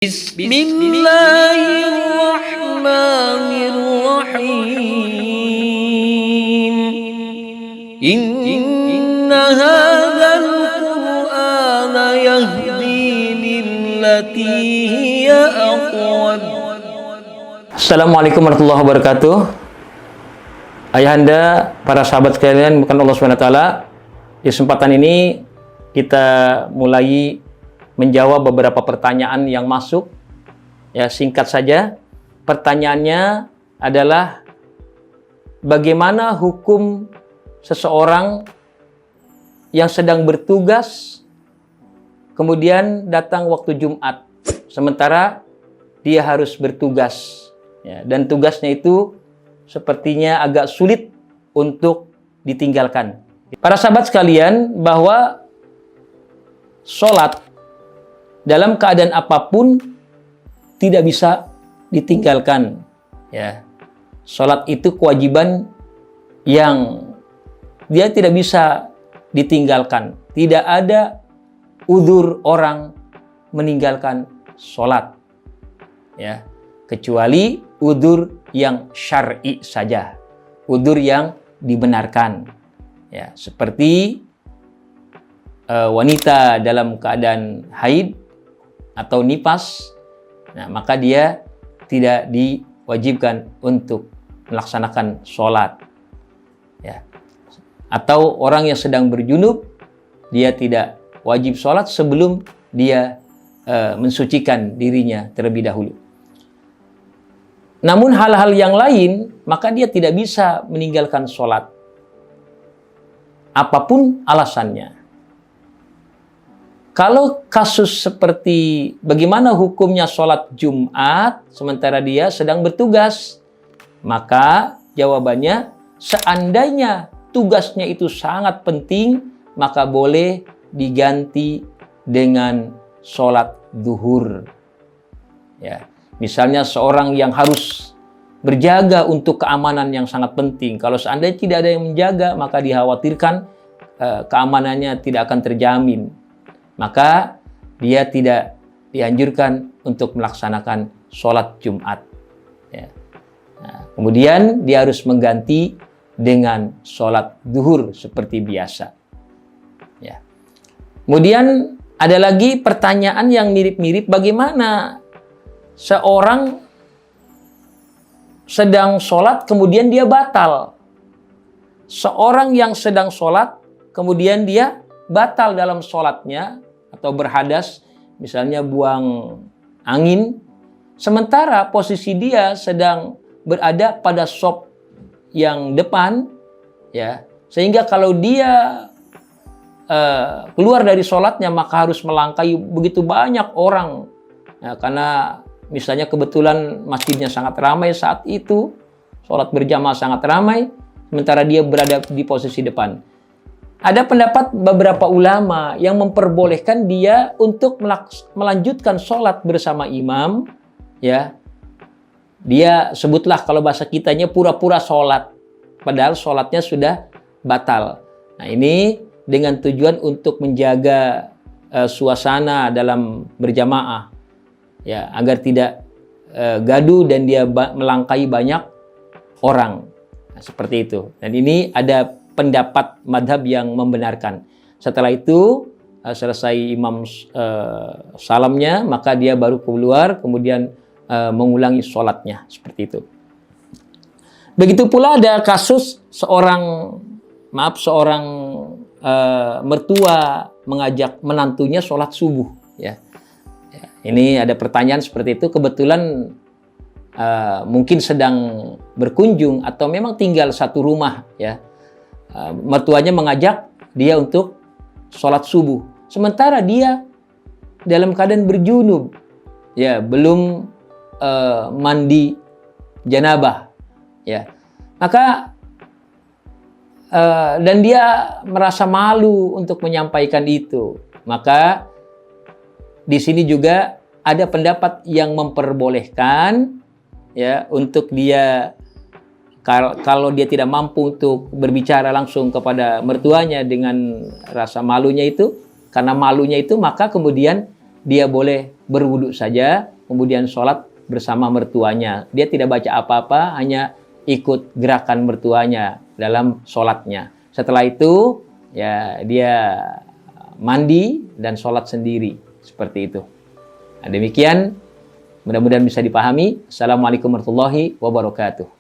Bismillahirrahmanirrahim. Inna hadzal Qur'ana yahdi lillati hiya aqwam. Assalamualaikum warahmatullahi wabarakatuh. Ayahanda, para sahabat sekalian, bukan Allah SWT. Di kesempatan ini kita mulai menjawab beberapa pertanyaan yang masuk. Ya, singkat saja. Pertanyaannya adalah bagaimana hukum seseorang yang sedang bertugas kemudian datang waktu Jumat sementara dia harus bertugas, ya, dan tugasnya itu sepertinya agak sulit untuk ditinggalkan. Para sahabat sekalian, bahwa sholat dalam keadaan apapun tidak bisa ditinggalkan. Ya, sholat itu kewajiban yang dia tidak bisa ditinggalkan. Tidak ada uzur orang meninggalkan sholat, ya, kecuali uzur yang syar'i saja, uzur yang dibenarkan, ya, seperti wanita dalam keadaan haid atau nifas, nah, maka dia tidak diwajibkan untuk melaksanakan sholat, ya. Atau orang yang sedang berjunub, dia tidak wajib sholat sebelum dia mensucikan dirinya terlebih dahulu. Namun hal-hal yang lain, maka dia tidak bisa meninggalkan sholat, apapun alasannya. Kalau kasus seperti bagaimana hukumnya sholat Jumat sementara dia sedang bertugas, maka jawabannya seandainya tugasnya itu sangat penting, maka boleh diganti dengan sholat zuhur. Ya, misalnya seorang yang harus berjaga untuk keamanan yang sangat penting. Kalau seandainya tidak ada yang menjaga, maka dikhawatirkan keamanannya tidak akan terjamin. Maka dia tidak dianjurkan untuk melaksanakan sholat Jumat. Ya. Nah, kemudian dia harus mengganti dengan sholat zuhur seperti biasa. Ya. Kemudian ada lagi pertanyaan yang mirip-mirip, bagaimana seorang sedang sholat kemudian dia batal. Seorang yang sedang sholat kemudian dia batal dalam sholatnya, atau berhadas, misalnya buang angin, sementara posisi dia sedang berada pada shop yang depan, ya, sehingga kalau dia keluar dari sholatnya maka harus melangkahi begitu banyak orang, ya, karena misalnya kebetulan masjidnya sangat ramai saat itu, sholat berjamaah sangat ramai, sementara dia berada di posisi depan. Ada pendapat beberapa ulama yang memperbolehkan dia untuk melanjutkan sholat bersama imam, ya. Dia sebutlah kalau bahasa kitanya pura-pura sholat, padahal sholatnya sudah batal. Nah, ini dengan tujuan untuk menjaga suasana dalam berjamaah, ya, agar tidak gaduh dan dia melangkahi banyak orang. Nah, seperti itu. Dan ini ada pendapat madhab yang membenarkan. Setelah itu selesai imam salamnya, maka dia baru keluar kemudian mengulangi sholatnya, seperti itu. Begitu pula ada kasus seorang mertua mengajak menantunya sholat subuh, ya. Ini ada pertanyaan seperti itu, kebetulan mungkin sedang berkunjung atau memang tinggal satu rumah, ya. Mertuanya mengajak dia untuk sholat subuh, sementara dia dalam keadaan berjunub, ya, belum mandi janabah, ya. Maka dan dia merasa malu untuk menyampaikan itu. Maka di sini juga ada pendapat yang memperbolehkan, ya, untuk dia, kalau dia tidak mampu untuk berbicara langsung kepada mertuanya dengan rasa malunya itu, karena malunya itu, maka kemudian dia boleh berwudu saja, kemudian sholat bersama mertuanya. Dia tidak baca apa-apa, hanya ikut gerakan mertuanya dalam sholatnya. Setelah itu, ya dia mandi dan sholat sendiri. Seperti itu. Nah, demikian, mudah-mudahan bisa dipahami. Assalamualaikum warahmatullahi wabarakatuh.